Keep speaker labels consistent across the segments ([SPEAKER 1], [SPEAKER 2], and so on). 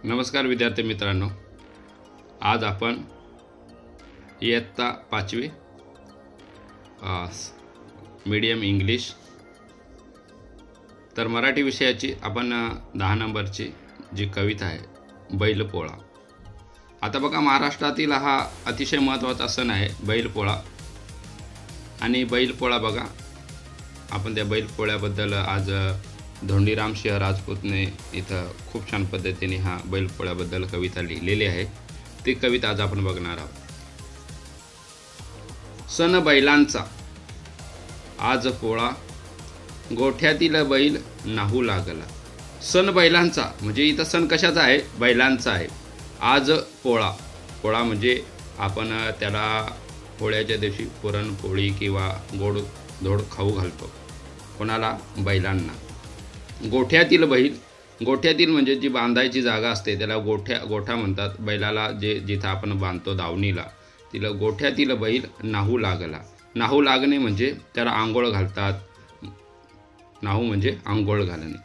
[SPEAKER 1] नमस्कार विद्यार्थी मित्रांनो, आज आपण इयत्ता 5वी मीडियम इंग्लिश तर मराठी विषयाची आपण 10 नंबरची जी कविता आहे बैलपोळा। आता बघा, महाराष्ट्रातील हा अतिशय महत्त्वाचा सण आहे बैलपोळा। आणि बैलपोळा बघा, आपण त्या बैलपोळ्याबद्दल आज धोंडीराम सिंह राजपूतने इथं खूप छान पद्धतीने हा बैलपोळ्याबद्दल कविता लिहिलेली आहे। ती कविता आज आपण बघणार आहोत। सण बैलांचा आज पोळा, गोठ्यातील बैल नाहू लागला। सण बैलांचा म्हणजे इथं सण कशाचा आहे? बैलांचा आहे। आज पोळा, पोळा म्हणजे आपण त्याला पोळ्याच्या दिवशी पुरणपोळी किंवा गोड धोड खाऊ घालतो। कोणाला? बैलांना। गोठ्यातील बैल, गोठ्यातील म्हणजे जी बांधायची जागा असते त्याला गोठा म्हणतात। बैलाला जिथं आपण बांधतो दावणीला, तिला गोठ्यातील बैल नाहू लागला। नाहू लागणे म्हणजे त्याला आंघोळ घालतात। नाहू म्हणजे आंघोळ घालणे।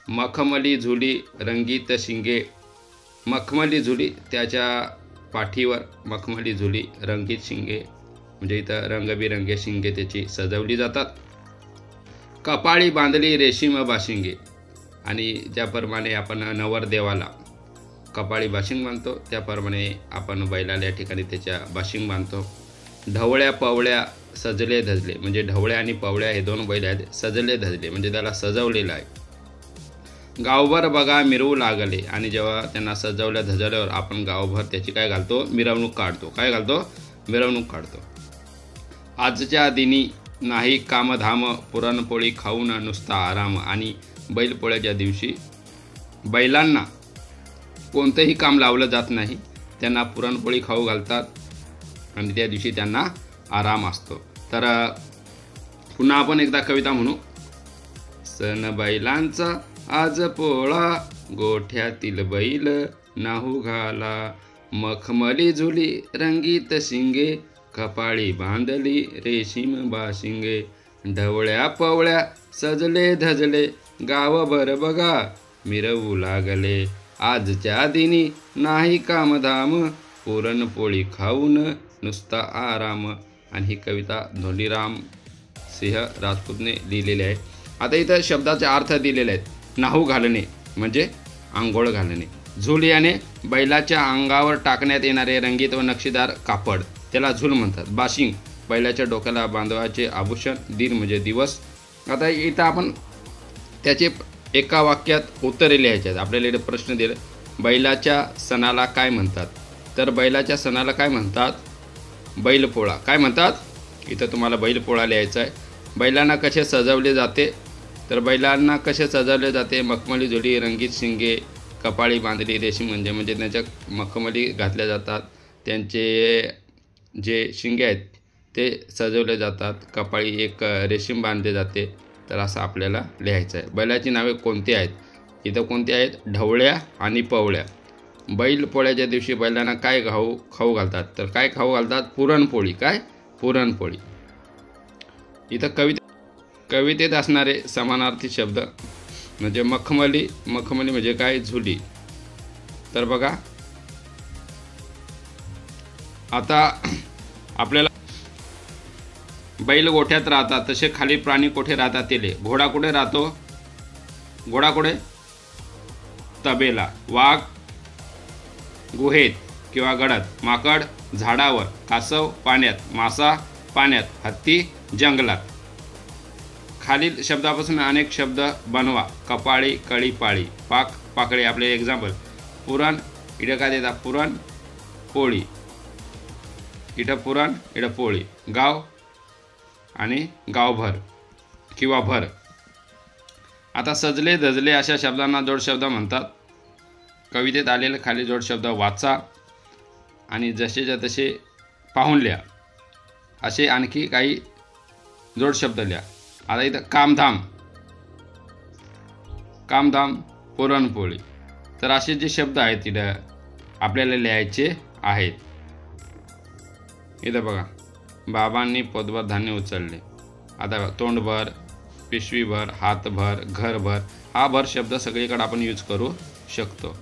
[SPEAKER 1] मखमली झुली रंगीत शिंगे, मखमली झुली त्याच्या पाठीवर मखमली झुली रंगीत शिंगे म्हणजे इथं रंगबिरंगी शिंगे त्याची सजवली जातात। कपाळी बांधली रेशीम बाशिंगे, आणि ज्याप्रमाणे आपण नवरदेवाला कपाळी बाशिंग बांधतो त्याप्रमाणे आपण बैलाला या ठिकाणी त्याच्या बाशिंग बांधतो। ढवळ्या पवळ्या सजले धजले म्हणजे ढवळ्या आणि पवळ्या हे दोन बैल आहेत, सजले धजले म्हणजे त्याला सजवलेलं आहे। गावभर बघा मिरवू लागले, आणि जेव्हा त्यांना सजवल्या धजवल्यावर आपण गावभर त्याची काय घालतो? मिरवणूक काढतो। काय घालतो? मिरवणूक काढतो। आजच्या दिनी नाही कामधाम, पुरणपोळी खाऊन नुसता आराम। आणि बैलपोळ्याच्या दिवशी बैलांना कोणतंही काम लावलं जात नाही, त्यांना पुरणपोळी खाऊ घालतात आणि त्या दिवशी त्यांना आराम असतो। तर पुन्हा आपण एकदा कविता म्हणू। सण बैलांचा आज पोळा, गोठ्यातील बैल नाहू घाला। मखमली झुली रंगीत शिंगे, कपाळी बांधली रेशीम बाशिंगे। ढवळ्या पवळ्या सजले धजले, गावभर बघा मिरवू लागले। आजच्या दिनी नाही कामधाम, पुरणपोळी खाऊन नुसता आराम। आणि ही कविता धोंडीराम सिंह राजपूतने लिहिलेली आहे। आता इथं शब्दाचे अर्थ दिलेले आहेत। नाहू घालणे म्हणजे आंघोळ घालणे। झूल याने बैलाच्या अंगावर टाकण्यात येणारे रंगीत व नक्षीदार कापड, त्याला झूल म्हणतात। बाशिंग बैलाच्या डोक्याला बांधवाचे आभूषण। दिन म्हणजे दिवस। आता इथं आपण त्याचे एका वाक्यात उत्तरे लिहायचे आहेत। आपल्याला इथे प्रश्न दिले, बैलाच्या सणाला काय म्हणतात? तर बैलाच्या सणाला काय म्हणतात? बैलपोळा। काय म्हणतात? इथं तुम्हाला बैलपोळा लिहायचा आहे। बैलांना कसे सजवले जाते? तर बैलांना कसे सजवले जाते? मखमली झुली रंगीत शिंगे, कपाळी बांधली रेशीम म्हणजे त्यांच्या मखमली घातल्या जातात, त्यांचे जे शिंगे आहेत ते सजवले जातात, कपाळी एक रेशीम बांधले जाते। तर असं आपल्याला लिहायचं आहे। बैलाची नावे कोणती आहेत? इथं कोणती आहेत? ढवळ्या आणि पवळ्या। बैलपोळ्याच्या दिवशी बैलांना काय खाऊ घालतात? तर काय खाऊ घालतात? पुरणपोळी। काय? पुरणपोळी। इथं कवितेत असणारे समानार्थी शब्द म्हणजे मखमली, मखमली म्हणजे काय? झुली। तर बघा, आता आपल्याला बैल गोठ्यात राहतात, तसे खाली प्राणी कुठे राहतात? तेले। घोडा कुठे राहतो? घोडा कुठे? तबेला। वाघ गुहेत किंवा गडात। माकड झाडावर। कासव पाण्यात। मासा पाण्यात। हत्ती जंगलात। खालील शब्दापासून अनेक शब्द बनवा। कपाळी, कळी, पाळी, पाक, पाकळी। आपले एक्झाम्पल, पुरण इथं काय देतात? पुरण पोळी, इथं पुरण इथं पोळी। गाव आणि गावभर किंवा भर। आता सजले धजले अशा शब्दांना जोडशब्द म्हणतात। कवितेत आलेले खाली जोडशब्द वाचा आणि जसेच्या तसे पाहून लिहा। असे आणखी काही जोडशब्द लिहा। आता इथं कामधाम, कामधाम पुरणपोळी। तर असे जे शब्द आहेत तिथं आपल्याला लिहायचे आहेत। इथं बघा, बाबांनी पोतभर धान्य उचलले। आता तोंडभर, पिशवीभर, हातभर, घरभर, हा भर शब्द सगळीकडे आपण यूज करू शकतो।